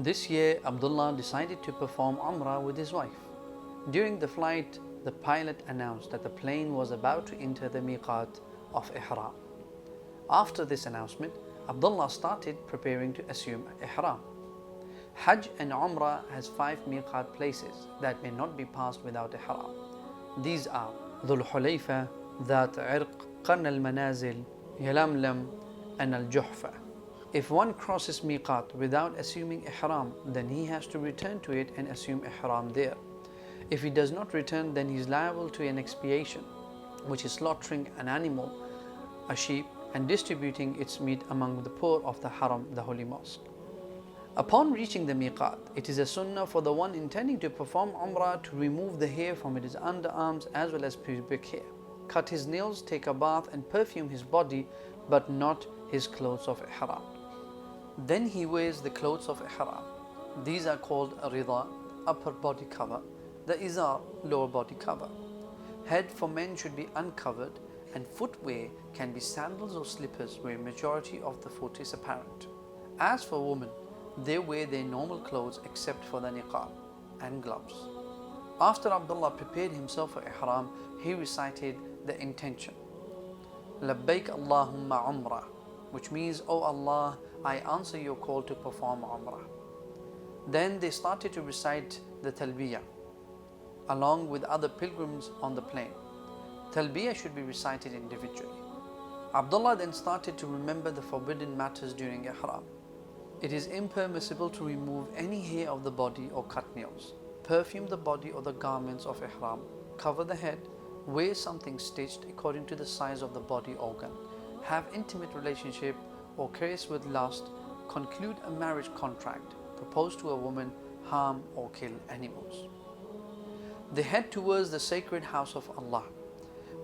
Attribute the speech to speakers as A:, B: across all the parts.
A: This year, Abdullah decided to perform Umrah with his wife. During the flight, the pilot announced that the plane was about to enter the miqat of Ihram. After this announcement, Abdullah started preparing to assume Ihram. Hajj and Umrah has 5 miqat places that may not be passed without Ihram. These are Dhul Hulayfa, Dhat Irq, Qarn al-Manazil, Yalamlam, and Al-Juhfa. If one crosses miqat without assuming Ihram, then he has to return to it and assume Ihram there. If he does not return, then he is liable to an expiation, which is slaughtering an animal, a sheep, and distributing its meat among the poor of the Haram, the holy mosque. Upon reaching the miqat, it is a sunnah for the one intending to perform Umrah to remove the hair from his underarms as well as pubic hair, cut his nails, take a bath, and perfume his body, but not his clothes of Ihram. Then he wears the clothes of Ihram. These are called a rida, upper body cover, the izar, lower body cover. Head for men should be uncovered, and footwear can be sandals or slippers where majority of the foot is apparent. As for women, they wear their normal clothes except for the niqab and gloves. After Abdullah prepared himself for Ihram, he recited the intention, Labbaik Allahumma Umrah, which means, "O Allah, I answer your call to perform Umrah." Then they started to recite the Talbiyah along with other pilgrims on the plane. Talbiyah should be recited individually. Abdullah then started to remember the forbidden matters during Ihram. It is impermissible to remove any hair of the body or cut nails, perfume the body or the garments of Ihram, cover the head, wear something stitched according to the size of the body organ, have intimate relationship or caress with lust, conclude a marriage contract, propose to a woman, harm or kill animals. They head towards the sacred house of Allah.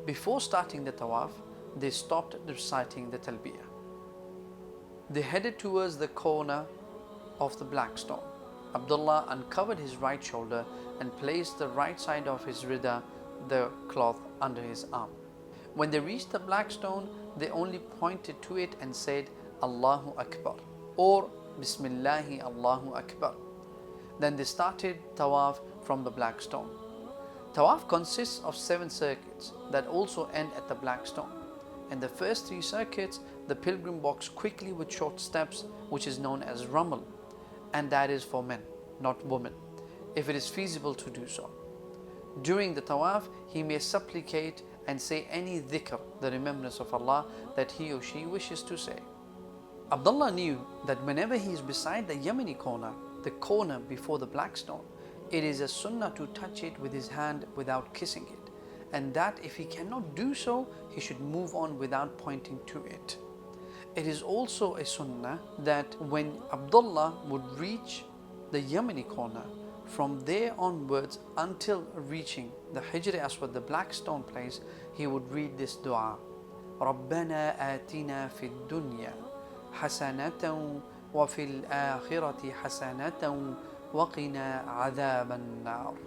A: Before starting the Tawaf, they stopped reciting the Talbiyah. They headed towards the corner of the black stone. Abdullah uncovered his right shoulder and placed the right side of his rida, the cloth, under his arm. When they reached the black stone, they only pointed to it and said, Allahu Akbar, or Bismillahi Allahu Akbar. Then they started Tawaf from the black stone. Tawaf consists of 7 circuits that also end at the black stone. In the first 3 circuits, the pilgrim walks quickly with short steps, which is known as Ramal, and that is for men, not women, if it is feasible to do so. During the Tawaf, he may supplicate and say any dhikr, the remembrance of Allah, that he or she wishes to say. Abdullah knew that whenever he is beside the Yemeni corner, the corner before the black stone, it is a sunnah to touch it with his hand without kissing it, and that if he cannot do so, he should move on without pointing to it. It is also a sunnah that when Abdullah would reach the Yemeni corner, from there onwards until reaching the Hijr Aswad, the black stone place, he would read this dua, رَبَّنَا آتِنَا فِي الدُّنْيَا حَسَنَةً وَفِي الْآخِرَةِ حَسَنَةً وَقِنَا عَذَابَ النَّارِ.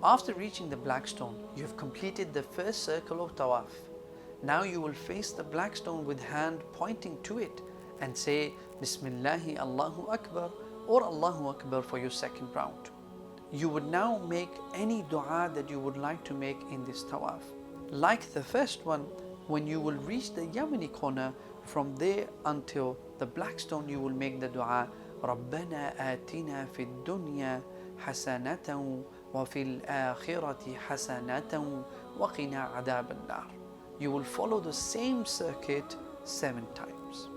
A: After reaching the black stone, you have completed the first circle of Tawaf. Now you will face the black stone with hand pointing to it and say Bismillahi Allahu Akbar or Allahu Akbar for your second round. You would now make any dua that you would like to make in this Tawaf. Like the first one, when you will reach the Yemeni corner, from there until the black stone you will make the dua رَبَّنَا آتِنَا فِي الدُّنْيَا حَسَنَةً وَفِي الْآخِرَةِ حَسَنَةً وَقِنَا عَذَابَ النَّارِ. You will follow the same circuit 7 times.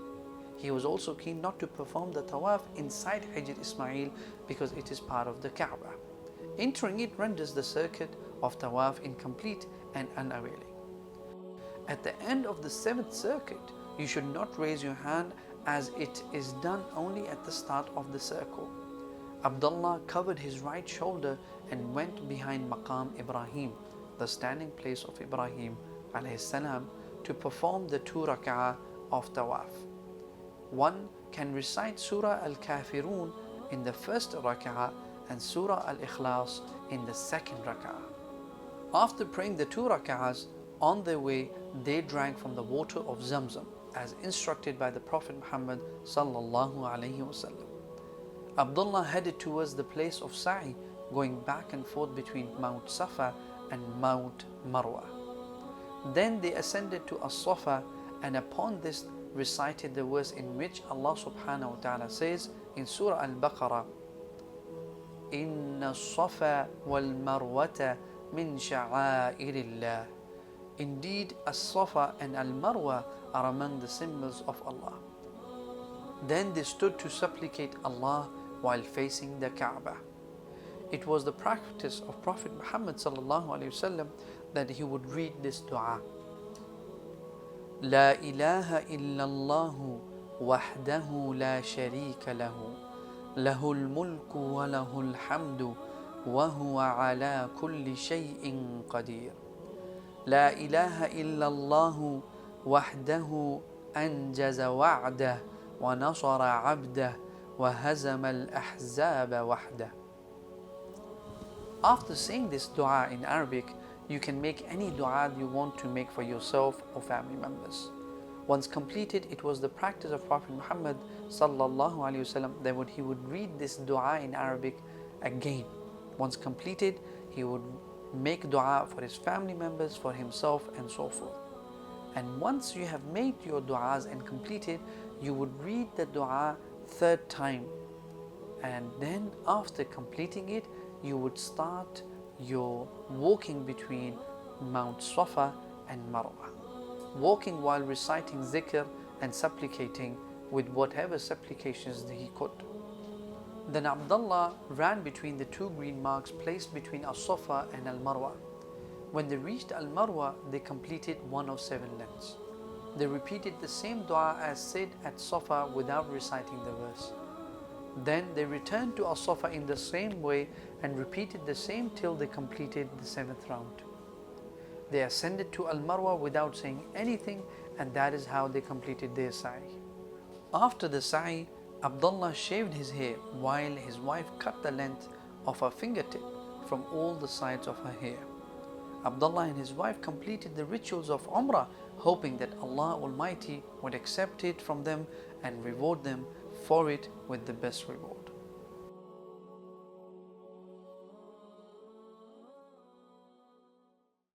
A: He was also keen not to perform the Tawaf inside Hijr Ismail because it is part of the Kaaba. Entering it renders the circuit of Tawaf incomplete and unavailing. At the end of the 7th circuit, you should not raise your hand as it is done only at the start of the circle. Abdullah covered his right shoulder and went behind Maqam Ibrahim, the standing place of Ibrahim alayhi salam, to perform the 2 rak'ah of Tawaf. One can recite Surah Al-Kafirun in the first rak'ah and Surah Al-Ikhlas in the second rak'ah. After praying the 2 rak'ahs, on their way they drank from the water of Zamzam as instructed by the Prophet Muhammad sallallahu alaihi wasallam. Abdullah headed towards the place of Sa'i, going back and forth between Mount Safa and Mount Marwa. Then they ascended to As-Safa, and upon this recited the verse in which Allah subhanahu wa ta'ala says in Surah Al-Baqarah, Inna as-Safa wal-Marwata min sha'airillah. Indeed, As-Safa and Al-Marwa are among the symbols of Allah. Then they stood to supplicate Allah while facing the Kaaba. It was the practice of Prophet Muhammad sallallahu alaihi wasallam that he would read this dua. La ilaha illallah wahdahu la sharika lahu, lahul mulku wa lahul hamdu, wa huwa ala kulli shay'in qadir. La ilaha illallah wahdahu anjaza wa'dah wa nasara 'abdah wa hazama al-ahzaba wahdah. After saying this dua in Arabic, you can make any dua you want to make for yourself or family members. Once completed, it was the practice of Prophet Muhammad sallallahu alaihi wasallam that he would read this dua in Arabic again. Once completed, he would make dua for his family members, for himself, and so forth. And once you have made your duas and completed, you would read the dua third time. And then after completing it, you would start your walking between Mount Safa and Marwa, walking while reciting zikr and supplicating with whatever supplications that he could. Then Abdullah ran between the two green marks placed between As-Safa and Al-Marwa. When they reached Al-Marwa, they completed one of 7 lengths. They repeated the same dua as said at Safa without reciting the verse. Then they returned to As-Safa in the same way and repeated the same till they completed the 7th round. They ascended to Al-Marwa without saying anything, and that is how they completed their sa'i. After the sa'i, Abdullah shaved his hair while his wife cut the length of her fingertip from all the sides of her hair. Abdullah and his wife completed the rituals of Umrah, hoping that Allah Almighty would accept it from them and reward them for it with the best reward.